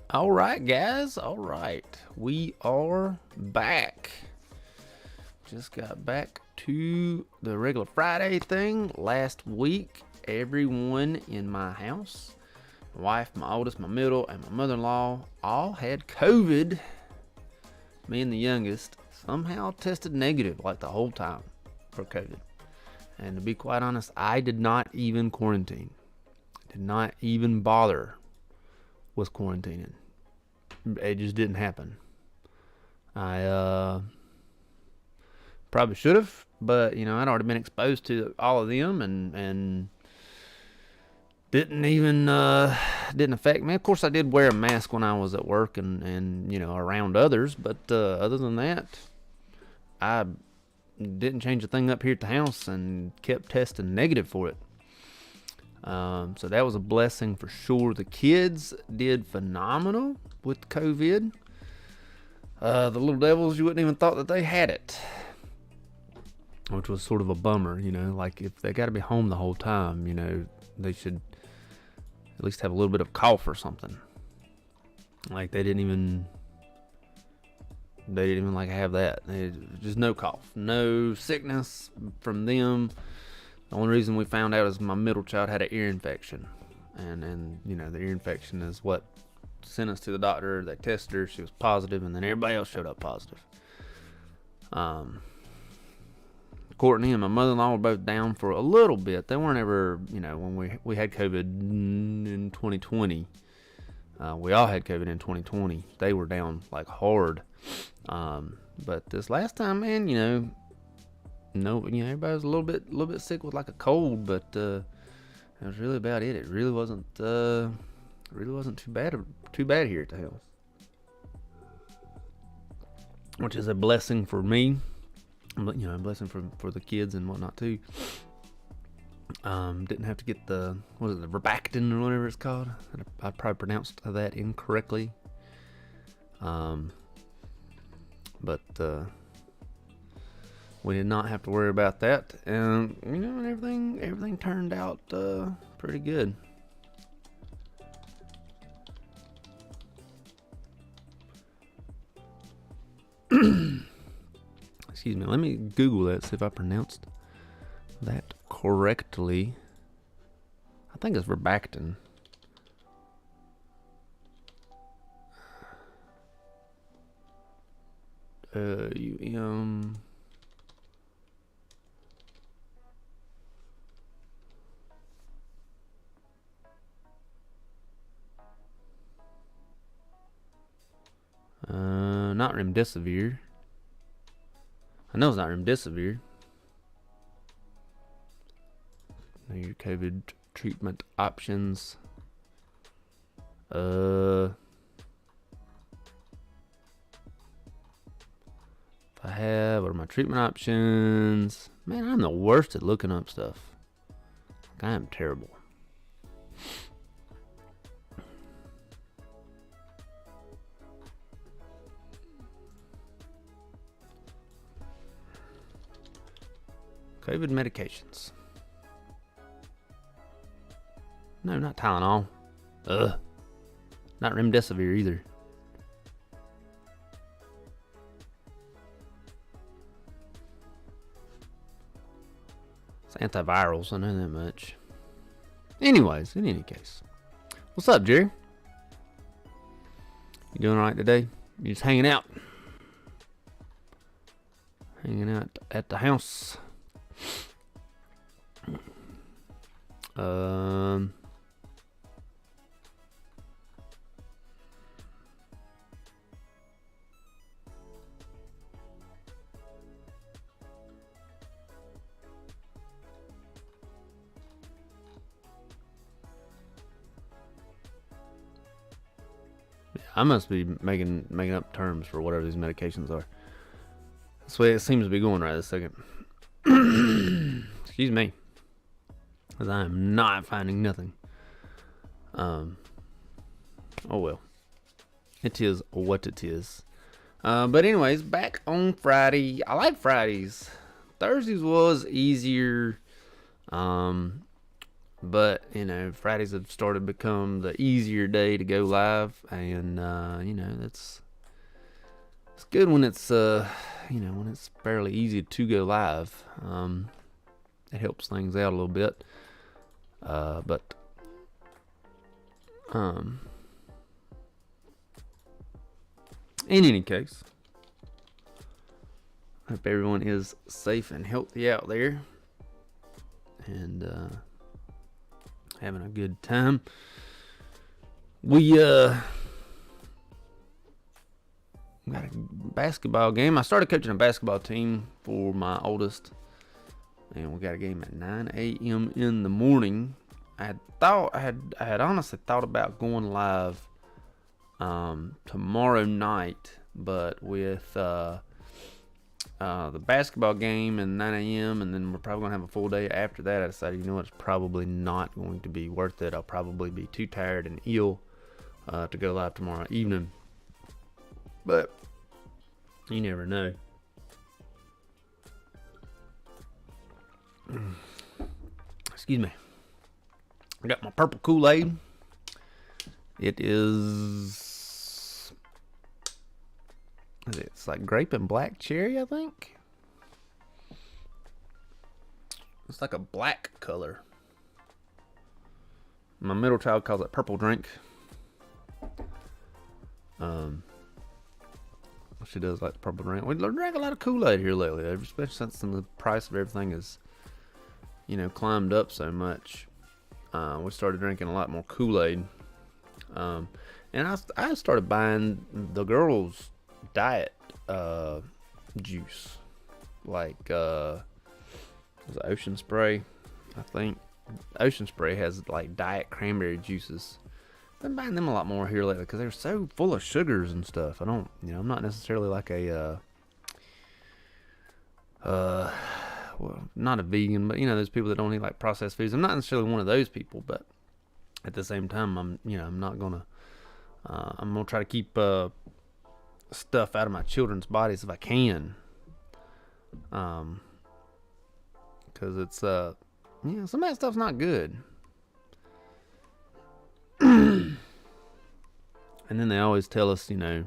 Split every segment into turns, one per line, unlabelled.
All right, guys. All right. We are back. Just got back to the regular Friday thing last week. Everyone in my house, my wife, my oldest, my middle, and my mother-in-law all had COVID. Me and the youngest somehow tested negative like the whole time for COVID. And to be quite honest, I did not even quarantine. Did not even bother with quarantining. It just didn't happen. I probably should have, but I'd already been exposed to all of them, and didn't even didn't affect me. Of course, I did wear a mask when I was at work and around others, but other than that, I didn't change a thing up here at the house and kept testing negative for it. So that was a blessing for sure. The kids did phenomenal with COVID. The little devils, you wouldn't even thought that they had it, which was sort of a bummer. Like if they got to be home the whole time, they should at least have a little bit of cough or something. Like they didn't even like have that. Just no cough, no sickness from them. The only reason we found out is my middle child had an ear infection, and the ear infection is what sent us to the doctor. They tested her, she was positive, and then everybody else showed up positive. Courtney and my mother-in-law were both down for a little bit. They weren't ever, when we had COVID in 2020. We all had COVID in 2020. They were down like hard. But this last time, man, everybody was a little bit sick with like a cold, but that was really about it. It really wasn't too bad here at the house, which is a blessing for me, but a blessing for the kids and whatnot too. Didn't have to get the Verbactin or whatever it's called. I probably pronounced that incorrectly. But we did not have to worry about that, and everything turned out pretty good. Excuse me, let me Google that, see if I pronounced that correctly. I think it's Verbactin. Not remdesivir. I know it's not remdesivir. Now your COVID treatment options. If I have, what are my treatment options? Man, I'm the worst at looking up stuff. I am terrible. COVID medications. No, not Tylenol. Not remdesivir either. It's antivirals, I know that much. Anyways, in any case. What's up, Jerry? You doing alright today? You just hanging out? Hanging out at the house? I must be making up terms for whatever these medications are. That's the way it seems to be going right this second. Excuse me, because I am not finding nothing. Oh well, it is what it is. But anyways, back on Friday. I like Fridays. Thursdays was easier. But Fridays have started to become the easier day to go live, and it's good when it's when it's fairly easy to go live. It helps things out a little bit. But in any case, hope everyone is safe and healthy out there, and having a good time. We got a basketball game. I started coaching a basketball team for my oldest, and we got a game at 9 a.m. in the morning. I had honestly thought about going live tomorrow night, but with the basketball game and 9 a.m. and then we're probably gonna have a full day after that, I decided, it's probably not going to be worth it. I'll probably be too tired and ill to go live tomorrow evening. But you never know. Excuse me. I got my purple Kool-Aid. It's like grape and black cherry, I think. It's like a black color. My middle child calls it purple drink. She does like the purple drink. We drank a lot of Kool-Aid here lately, especially since the price of everything is, climbed up so much. We started drinking a lot more Kool-Aid. And I started buying the girls' diet juice, like was it Ocean Spray? I think Ocean Spray has like diet cranberry juices. I've been buying them a lot more here lately because they're so full of sugars and stuff. I'm not necessarily like a well, not a vegan, but those people that don't eat like processed foods. I'm not necessarily one of those people, but at the same time, I'm not gonna. I'm gonna try to keep stuff out of my children's bodies if I can. Because it's some of that stuff's not good. And then they always tell us, that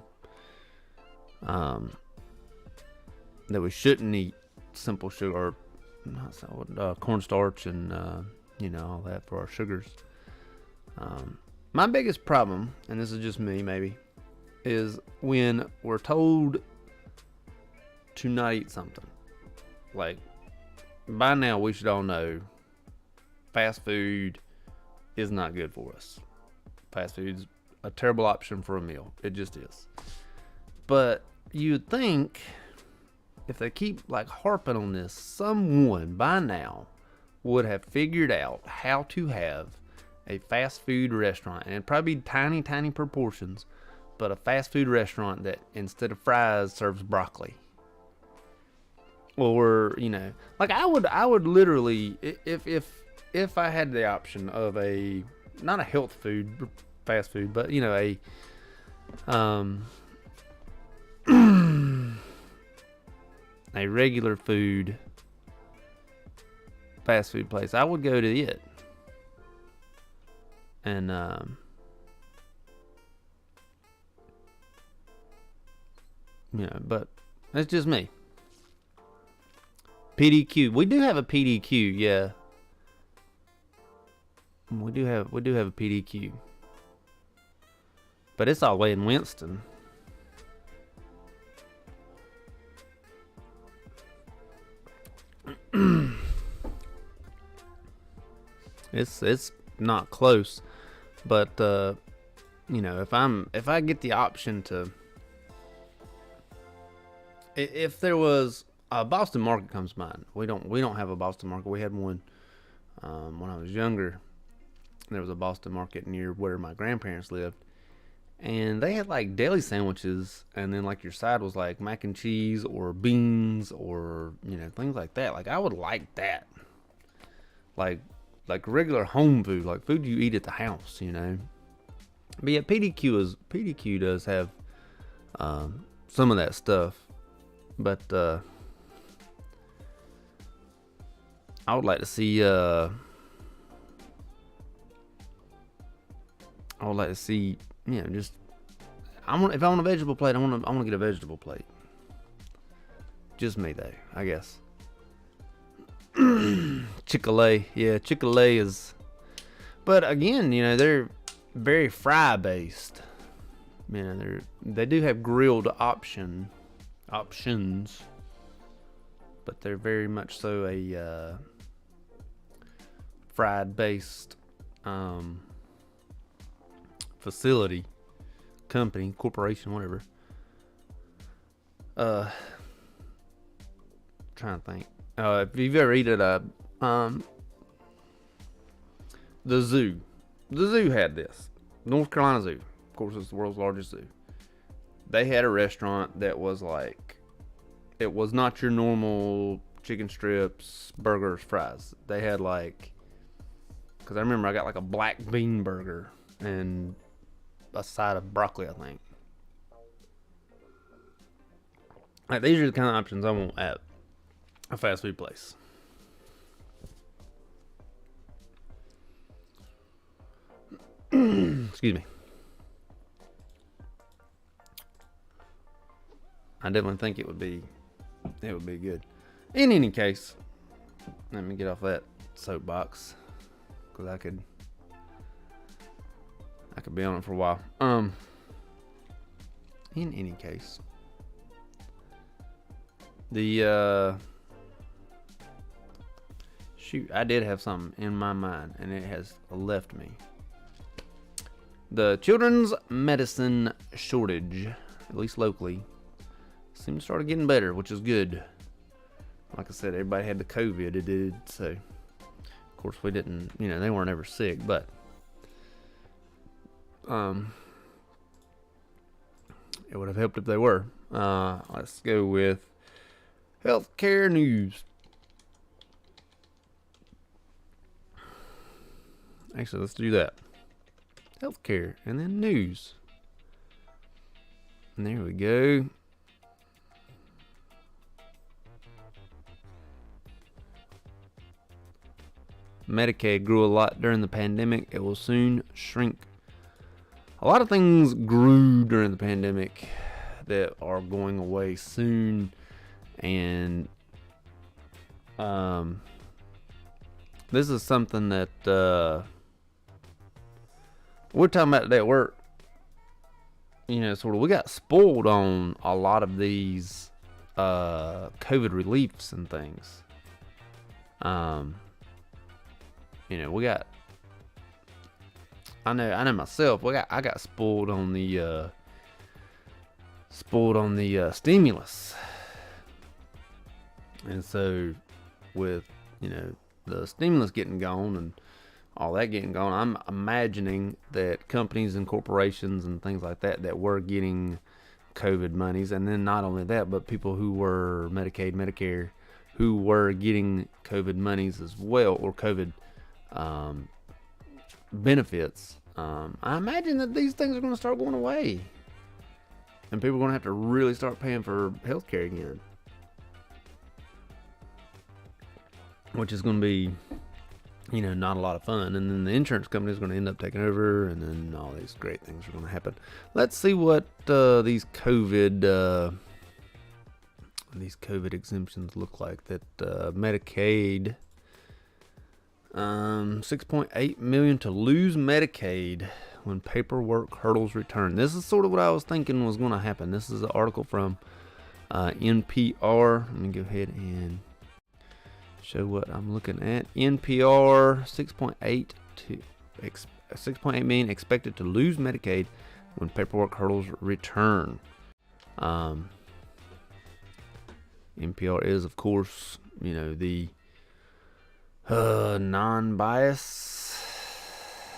we shouldn't eat simple sugar, or cornstarch, and all that for our sugars. My biggest problem, and this is just me maybe, is when we're told to not eat something. Like, by now we should all know fast food is not good for us. Fast food's a terrible option for a meal. It just is. But you'd think if they keep like harping on this, someone by now would have figured out how to have a fast food restaurant, and it'd probably be tiny proportions, but a fast food restaurant that instead of fries serves broccoli. Or like I would literally, if I had the option of a, not a health food fast food, but a a regular food fast food place, I would go to it. And but that's just me. PDQ. We do have a PDQ, yeah. We do have a PDQ. But it's all the way in Winston. It's not close, but if I get the option to, if there was a Boston Market comes to mind. We don't have a Boston Market. We had one when I was younger. There was a Boston Market near where my grandparents lived, and they had like deli sandwiches, and then like your side was like mac and cheese or beans or things like that. Like I would like that, like regular home food, like food you eat at the house, But yeah, PDQ does have some of that stuff, but I would like to see I would like to see, just if I want a vegetable plate, I want to get a vegetable plate. Just me though, I guess. Chick-fil-A, yeah, Chick-fil-A is, but again, they're very fry based. They do have grilled options, but they're very much so a fried based facility, company, corporation, whatever. Trying to think. If you've ever eaten at the zoo had this. North Carolina Zoo, of course, it's the world's largest zoo. They had a restaurant that was like, it was not your normal chicken strips, burgers, fries. They had like, because I remember I got like a black bean burger and a side of broccoli, I think. Like, these are the kind of options I want at a fast food place. Excuse me. I definitely think it would be good. In any case, let me get off that soapbox, because I could be on it for a while. In any case, I did have something in my mind, and it has left me. The children's medicine shortage, at least locally, seems to start getting better, which is good. Like I said, everybody had the COVID, it did, so of course we didn't, they weren't ever sick, but it would have helped if they were. Let's go with healthcare news. Actually, let's do that. Healthcare and then news. And there we go. Medicaid grew a lot during the pandemic. It will soon shrink. A lot of things grew during the pandemic that are going away soon. And this is something that we're talking about today at work. Sort of, we got spoiled on a lot of these COVID reliefs and things. We got, I know myself, I got spoiled on the stimulus. And so with, the stimulus getting gone and all that getting gone, I'm imagining that companies and corporations and things like that were getting COVID monies, and then not only that, but people who were Medicaid, Medicare, who were getting COVID monies as well, or COVID benefits. I imagine that these things are going to start going away, and people are going to have to really start paying for healthcare again, which is going to be, not a lot of fun. And then the insurance company is going to end up taking over, and then all these great things are going to happen. Let's see what these COVID exemptions look like. That Medicaid, 6.8 million to lose Medicaid when paperwork hurdles return. This is sort of what I was thinking was going to happen. This is an article from NPR. Let me go ahead and show what I'm looking at. NPR, 6.8 million expected to lose Medicaid when paperwork hurdles return. NPR is, of course, the non-biased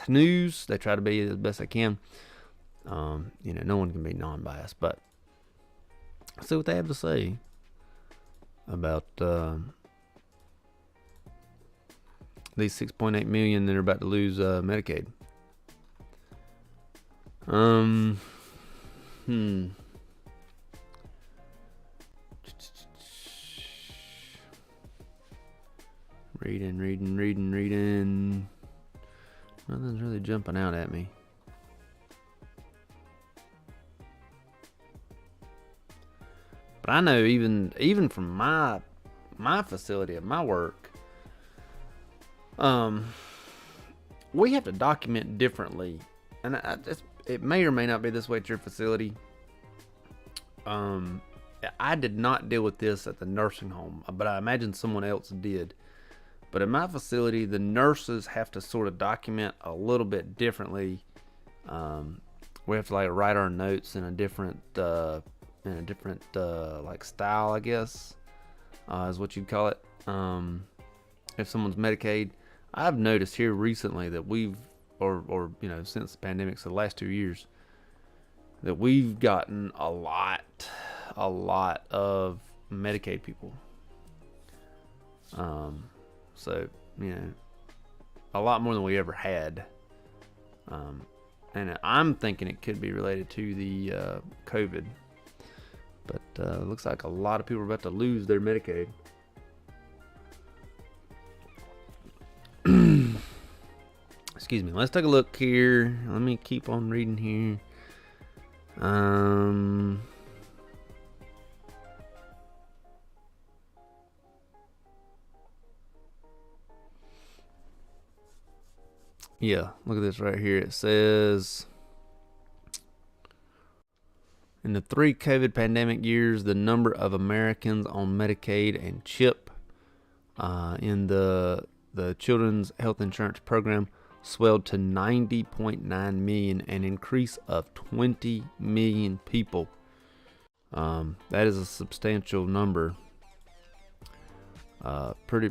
news. They try to be as best they can. No one can be non-biased, but let's see what they have to say about these 6.8 million that are about to lose Medicaid. Reading. Nothing's really jumping out at me. I know even from my facility at my work, we have to document differently, and it may or may not be this way at your facility. I did not deal with this at the nursing home, but I imagine someone else did. But at my facility, the nurses have to sort of document a little bit differently. We have to like write our notes in a different like style, I guess, is what you'd call it. If someone's Medicaid, I've noticed here recently that since the pandemic, so the last 2 years, that we've gotten a lot of Medicaid people. So, a lot more than we ever had. And I'm thinking it could be related to the COVID. But it looks like a lot of people are about to lose their Medicaid. Excuse me. Let's take a look here. Let me keep on reading here. Yeah, look at this right here. It says, in the 3 COVID pandemic years, the number of Americans on Medicaid and CHIP in the Children's Health Insurance Program swelled to 90.9 million, an increase of 20 million people. That is a substantial number. Pretty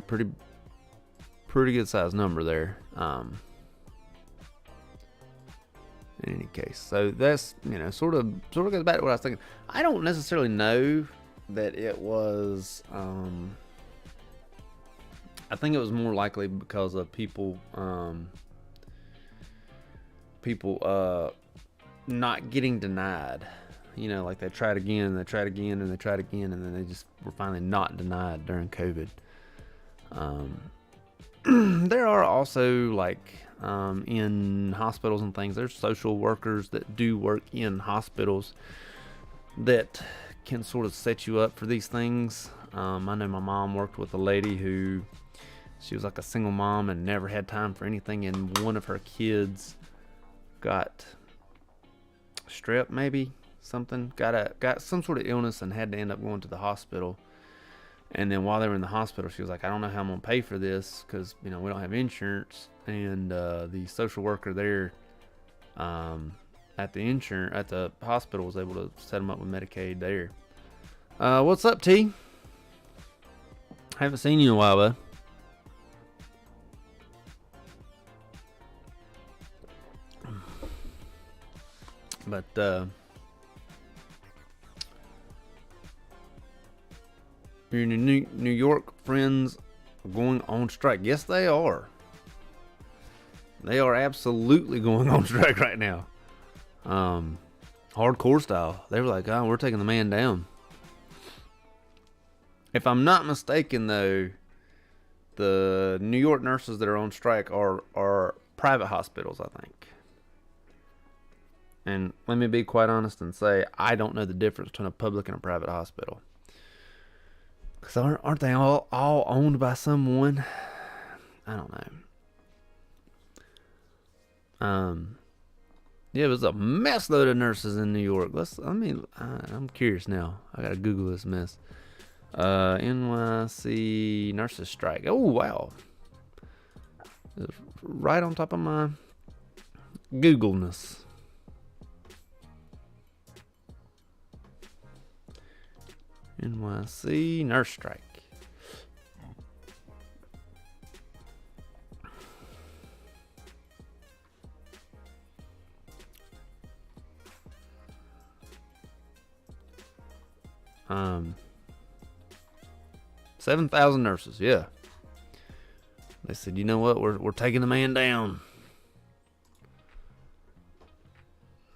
good sized number there. In any case, so that's sort of goes back to what I was thinking. I don't necessarily know that it was. I think it was more likely because of people not getting denied. Like they tried again and they tried again and they tried again, and then they just were finally not denied during COVID. There are also in hospitals and things, there's social workers that do work in hospitals that can sort of set you up for these things. I know my mom worked with a lady who, she was like a single mom and never had time for anything, and one of her kids got strep, maybe something, got some sort of illness and had to end up going to the hospital. And then while they were in the hospital, she was like, I don't know how I'm going to pay for this because, we don't have insurance. And the social worker there at the hospital was able to set them up with Medicaid there. What's up, T? Haven't seen you in a while, bud. But your New York friends are going on strike. Yes, they are. They are absolutely going on strike right now. Hardcore style. They were like, oh, we're taking the man down. If I'm not mistaken, though, the New York nurses that are on strike are private hospitals, I think. And let me be quite honest and say, I don't know the difference between a public and a private hospital. Because aren't they all owned by someone? I don't know. Yeah, it was a mess load of nurses in New York. I'm curious now. I gotta Google this mess. NYC nurses strike. Oh, wow. It's right on top of my Googleness. NYC nurse strike. Um, 7,000 nurses. Yeah. They said, you know what? We're taking the man down.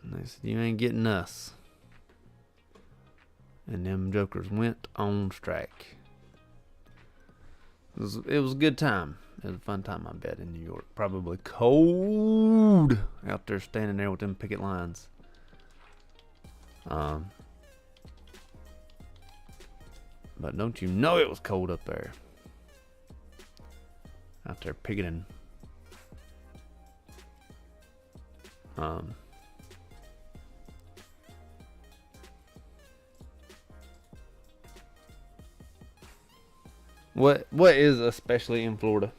And they said, you ain't getting us. And them jokers went on strike. It was a good time. It was a fun time, I bet, in New York. Probably cold out there standing there with them picket lines. But don't you know it was cold up there? Out there picketing. What is especially in Florida?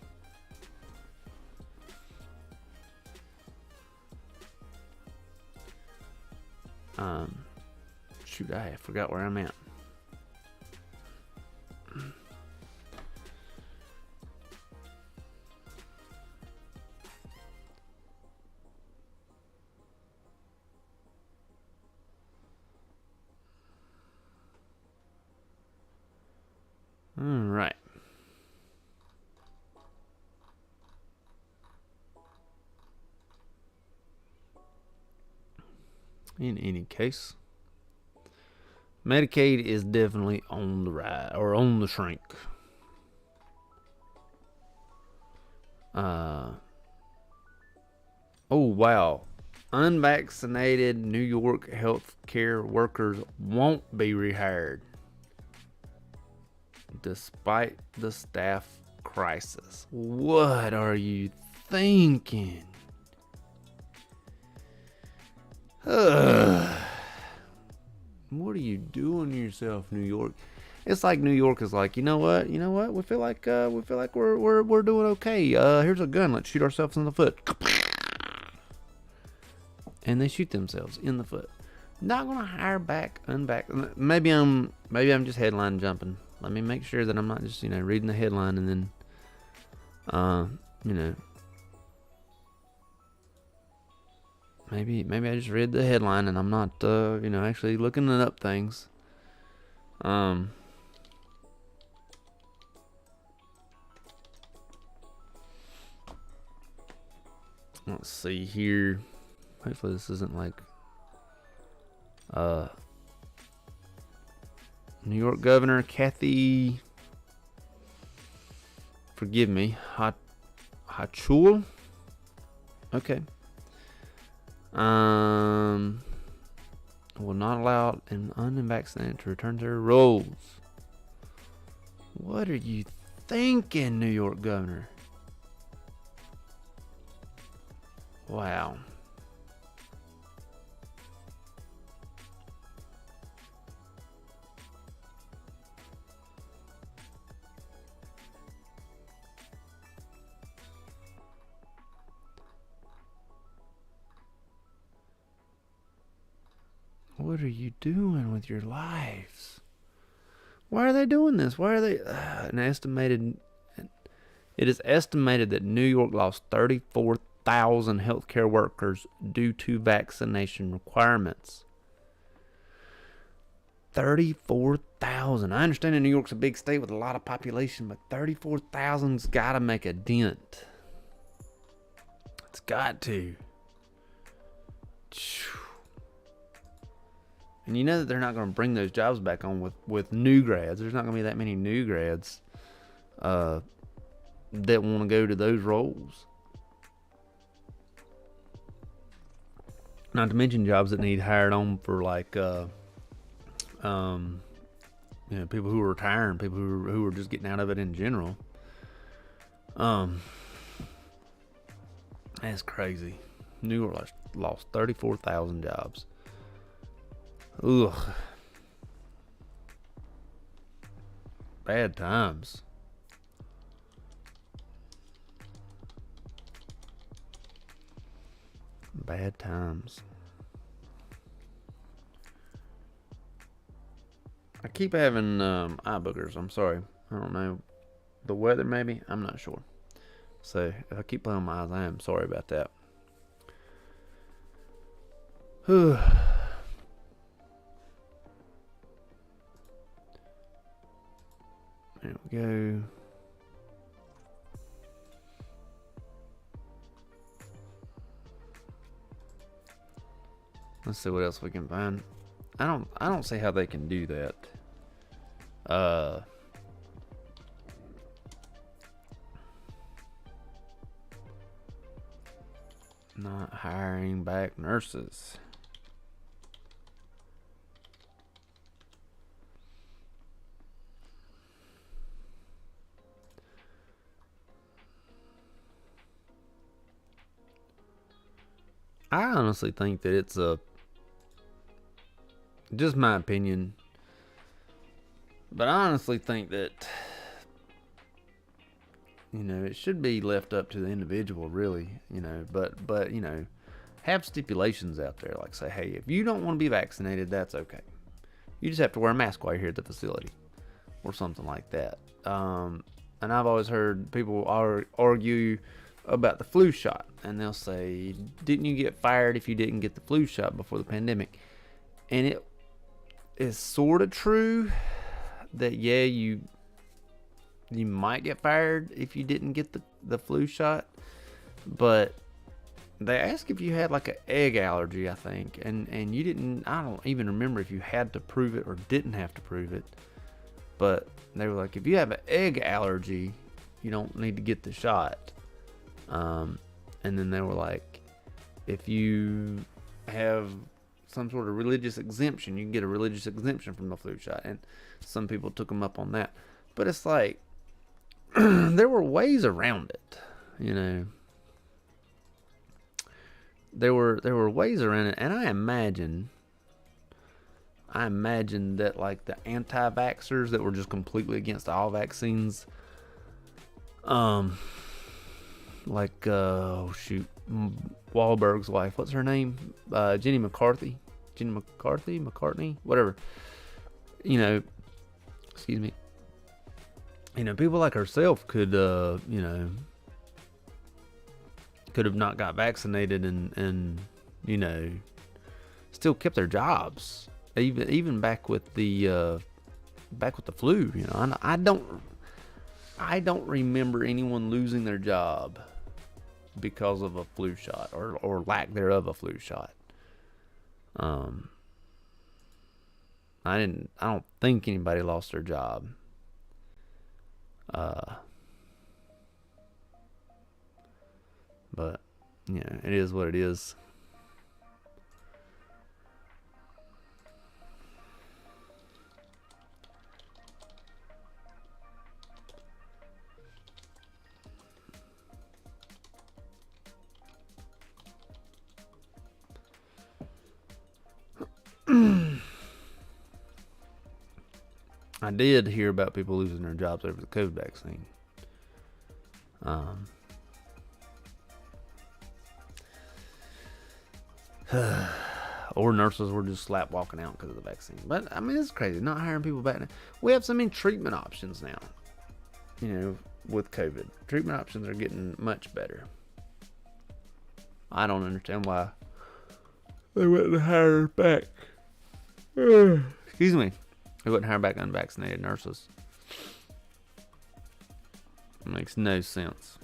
Shoot, I forgot where I'm at. All right. In any case, Medicaid is definitely on the rise or on the shrink. Oh wow. Unvaccinated New York healthcare workers won't be rehired despite the staff crisis. What are you thinking? What are you doing to yourself, New York? It's like New York is like, you know what? We feel like we're doing okay. Here's a gun. Let's shoot ourselves in the foot. And they shoot themselves in the foot. Not gonna hire back, maybe I'm just headline jumping. Let me make sure that I'm not just reading the headline and then maybe I just read the headline and I'm not actually looking up things. Let's see here. Hopefully this isn't like New York Governor Kathy, forgive me, Hochul. Okay. Will not allow an unvaccinated to return to their roles. What are you thinking, New York Governor? Wow. What are you doing with your lives? Why are they doing this? Why are they it is estimated that New York lost 34,000 healthcare workers due to vaccination requirements. 34,000. I understand that New York's a big state with a lot of population, but 34,000's got to make a dent. It's got to. And you know that they're not going to bring those jobs back on with new grads. There's not going to be that many new grads that want to go to those roles. Not to mention jobs that need hired on for like people who are retiring, people who are just getting out of it in general. That's crazy. New York lost 34,000 jobs. Ugh. Bad times. Bad times. I keep having eye boogers. I'm sorry. I don't know. The weather maybe? I'm not sure. So if I keep playing my eyes, I am sorry about that. Whew. There we go. Let's see what else we can find. I don't see how they can do that. Not hiring back nurses. I honestly think that it's just my opinion, but I honestly think that, it should be left up to the individual, really, but, have stipulations out there. Like, say, hey, if you don't want to be vaccinated, that's okay. You just have to wear a mask while you're here at the facility or something like that. And I've always heard people argue about the flu shot, and they'll say, didn't you get fired if you didn't get the flu shot before the pandemic? And it is sort of true that, yeah, you might get fired if you didn't get the flu shot, but they ask if you had like an egg allergy, I think, and you didn't. I don't even remember if you had to prove it or didn't have to prove it, but they were like, if you have an egg allergy, you don't need to get the shot. And then they were like, if you have some sort of religious exemption, you can get a religious exemption from the flu shot, and some people took them up on that. But it's like, there were ways around it, There were ways around it, and I imagine that, like, the anti-vaxxers that were just completely against all vaccines, Wahlberg's wife, what's her name? Jenny McCarthy, whatever. Excuse me. People like herself could have not got vaccinated and still kept their jobs, even back with the flu. I don't remember anyone losing their job because of a flu shot or lack thereof a flu shot. I don't think anybody lost their job. But it is what it is. I did hear about people losing their jobs over the COVID vaccine. Or nurses were just slap walking out because of the vaccine. But I mean, it's crazy not hiring people back now. We have so many treatment options now. With COVID, treatment options are getting much better. I don't understand why they wouldn't hire back. Excuse me. They wouldn't hire back unvaccinated nurses. It makes no sense.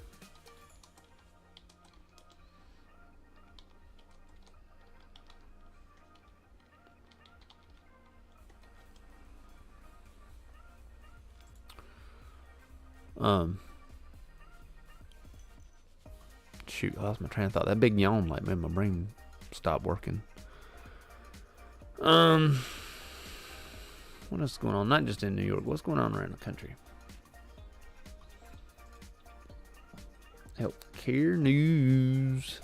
Shoot, I lost my train of thought. That big yawn made my brain stop working. What else is going on? Not just in New York. What's going on around the country? Healthcare news.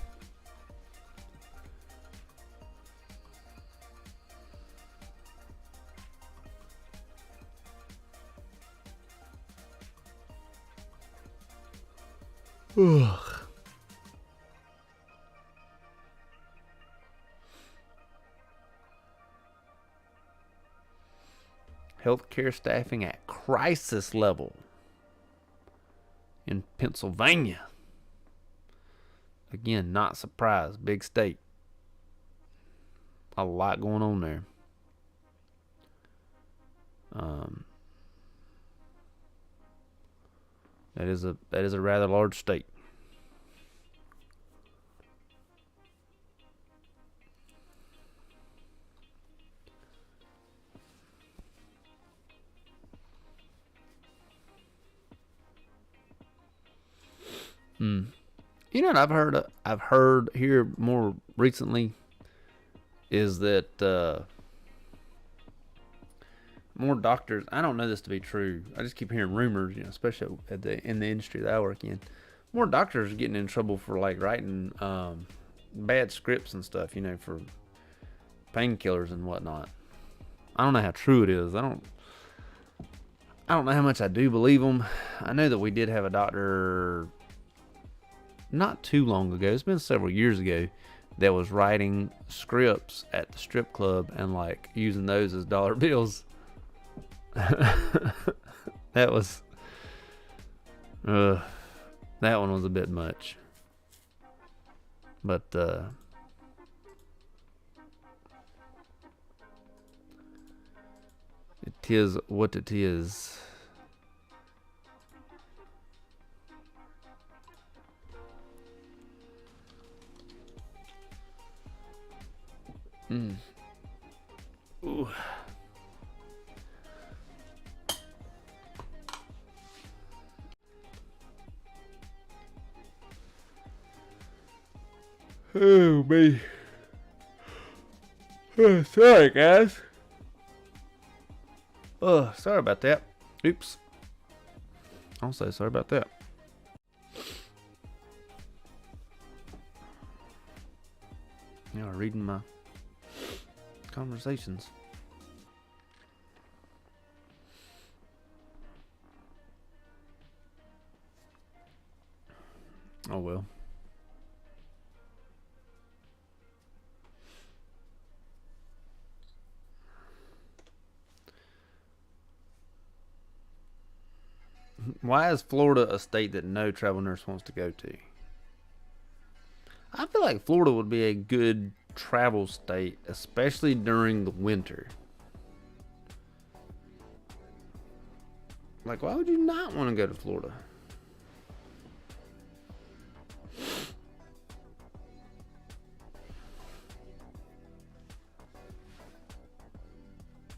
Ugh. Healthcare staffing at crisis level in Pennsylvania. Again, not surprised. Big state. A lot going on there. That is a rather large state. What I've heard here more recently is that more doctors, I don't know this to be true, I just keep hearing rumors, especially in the industry that I work in. More doctors are getting in trouble for like writing bad scripts and stuff, you know, for painkillers and whatnot. I don't know how true it is. I don't know how much I do believe them. I know that we did have a doctor not too long ago. It's been several years ago that was writing scripts at the strip club and like using those as dollar bills. That was that one was a bit much. But it is what it is. Ooh. Oh, me. Oh, sorry, guys. Oh, sorry about that. Oops. I'm so sorry about that. Y'all are reading my conversations. Oh well. Why is Florida a state that no travel nurse wants to go to? I feel like Florida would be a good travel state, especially during the winter. Like, why would you not want to go to Florida?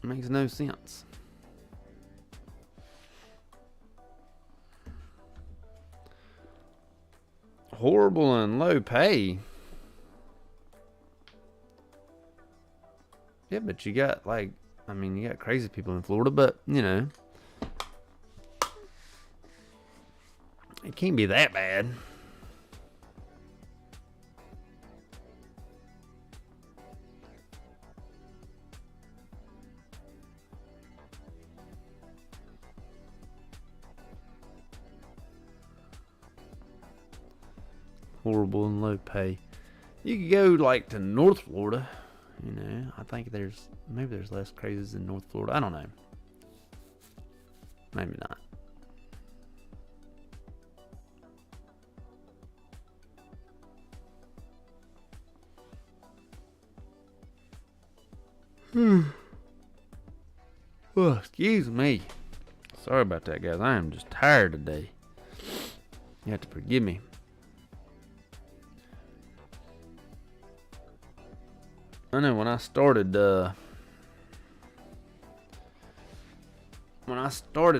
It makes no sense. Horrible and low pay. Yeah, but you got like, I mean, you got crazy people in Florida, but you know, it can't be that bad. Horrible and low pay. You could go like to North Florida. You know, I think maybe there's less crazies in North Florida. I don't know. Maybe not. Oh, excuse me. Sorry about that, guys. I am just tired today. You have to forgive me. I know when I started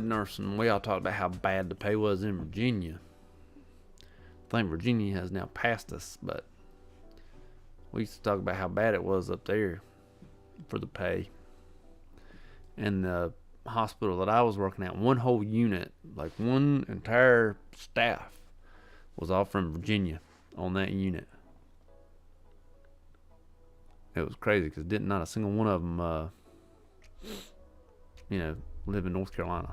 nursing, we all talked about how bad the pay was in Virginia. I think Virginia has now passed us, but we used to talk about how bad it was up there for the pay. And the hospital that I was working at, one whole unit, like one entire staff, was all from Virginia on that unit. It was crazy because not a single one of them, live in North Carolina.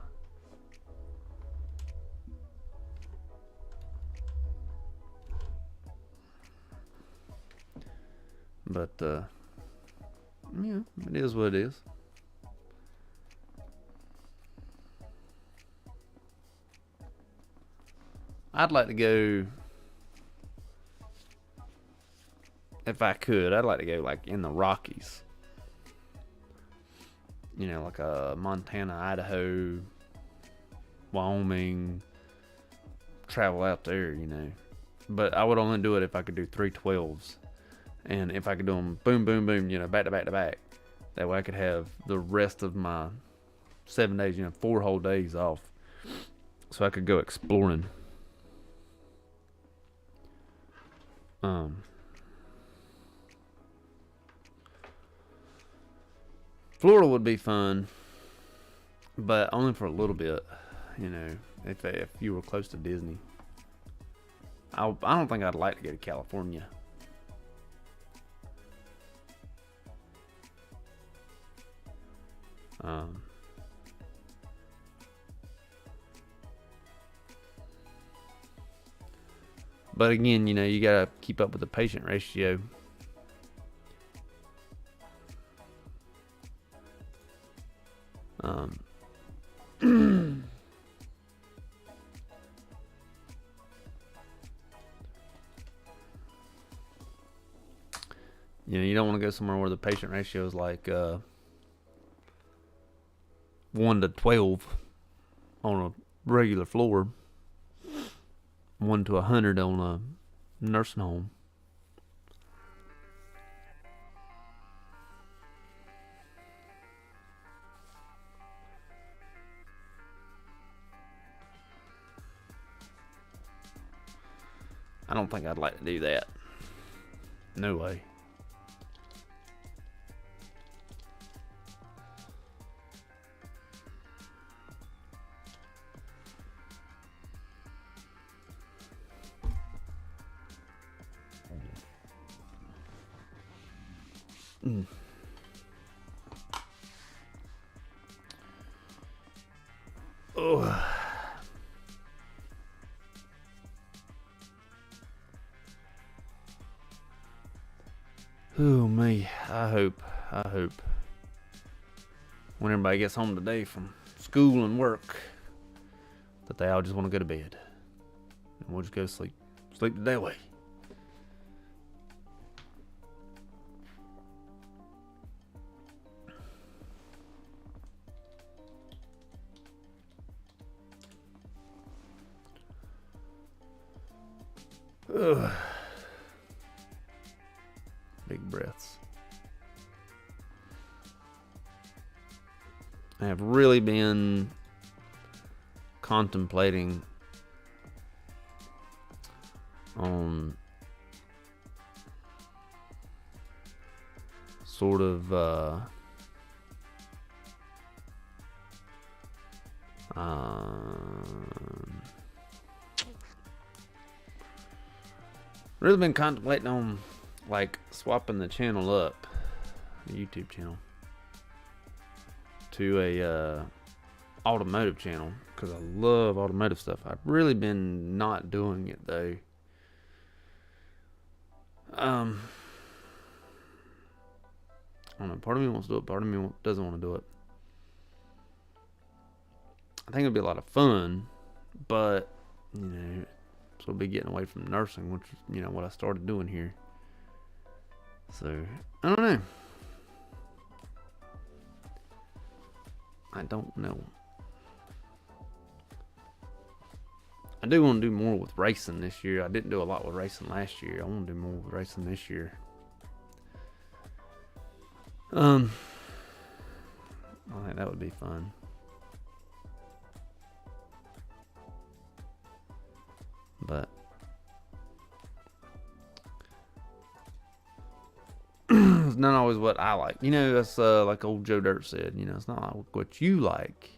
But, yeah, it is what it is. I'd like to go, if I could, I'd like to go like in the Rockies. You know, like Montana, Idaho, Wyoming, travel out there, you know. But I would only do it if I could do 312s. And if I could do them boom, boom, boom, you know, back to back to back. That way I could have the rest of my 7 days, 4 whole days off. So I could go exploring. Florida would be fun, but only for a little bit, if you were close to Disney. I don't think I'd like to go to California. Um, but again, you know, you gotta keep up with the patient ratio. You know, you don't want to go somewhere where the patient ratio is like 1 to 12 on a regular floor, 1 to 100 on a nursing home. I don't think I'd like to do that. No way. Oh. Oh me, I hope when everybody gets home today from school and work that they all just want to go to bed and we'll just go to sleep the day away. Ugh. Big breaths. I have really been contemplating on sort of really been contemplating on like swapping the channel up, the YouTube channel, to a automotive channel, because I love automotive stuff. I've really been not doing it though. I don't know, part of me wants to do it, part of me doesn't want to do it. I think it'd be a lot of fun, but you know, so we'll be getting away from nursing, which is, you know, what I started doing here. So I don't know. I don't know. I do want to do more with racing this year. I didn't do a lot with racing last year. I want to do more with racing this year. I think that would be fun. But it's not always what I like. You know, that's like old Joe Dirt said, you know, it's not what you like,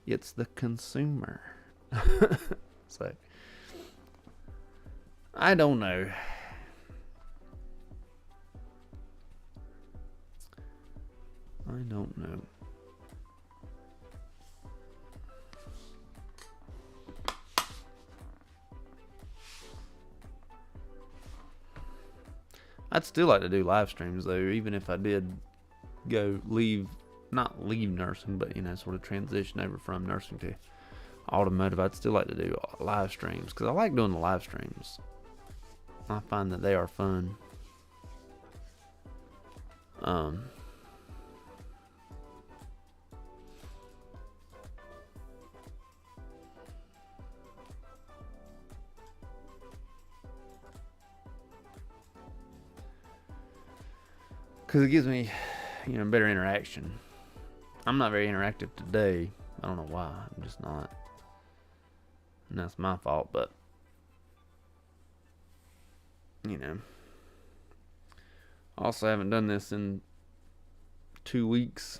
it's the consumer. So, I don't know. I don't know. I'd still like to do live streams though, even if I did not leave nursing, but you know, sort of transition over from nursing to automotive. I'd still like to do live streams because I like doing the live streams. I find that they are fun. Because it gives me, you know, better interaction. I'm not very interactive today. I don't know why. I'm just not. And that's my fault, but, you know. Also, haven't done this in 2 weeks.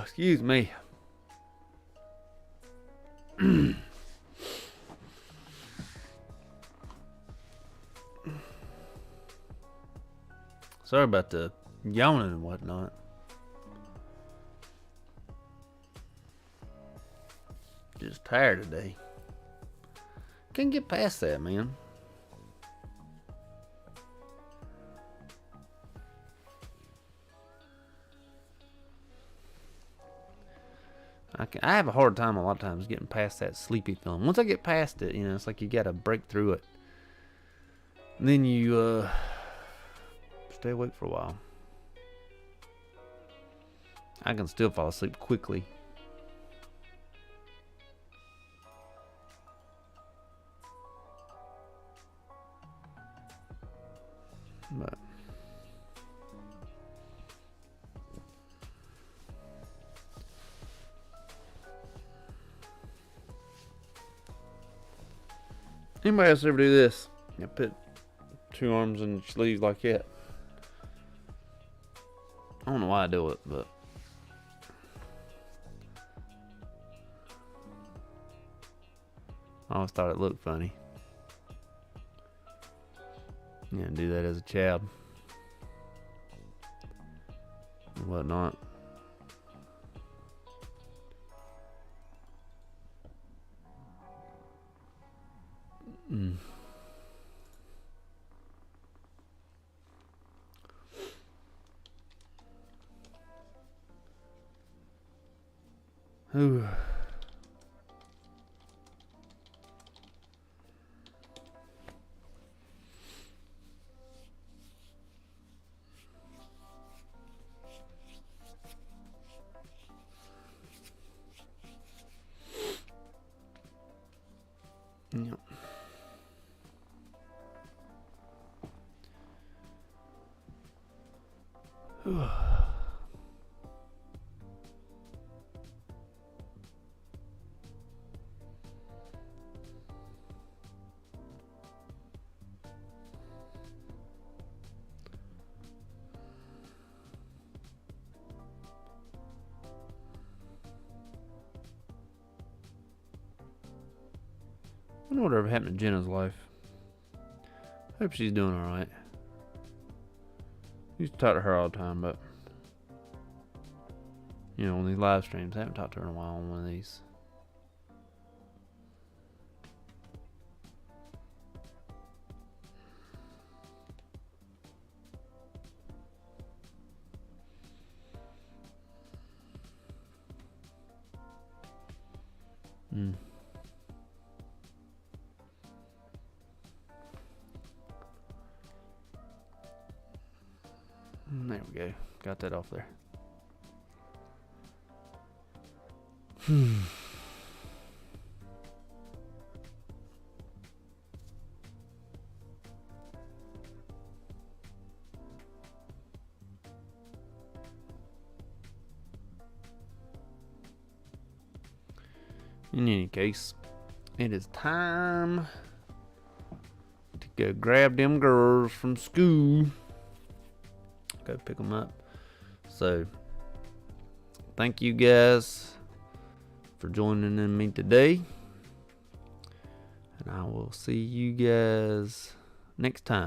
Excuse me. Sorry about the yawning and whatnot. Just tired today. Can't get past that, man. I have a hard time a lot of times getting past that sleepy feeling. Once I get past it, it's like you gotta break through it. And then you stay awake for a while. I can still fall asleep quickly. But anybody else ever do this? You put two arms in your sleeves like that. I don't know why I do it, but I always thought it looked funny. Yeah, do that as a child and whatnot. Ooh. Yep. I wonder whatever happened to Jenna's life. Hope she's doing alright. Used to talk to her all the time, but on these live streams, I haven't talked to her in a while on one of these. There we go. Got that off there. In any case, it is time to go grab them girls from school. Go pick them up. So, thank you guys for joining in me today. And I will see you guys next time.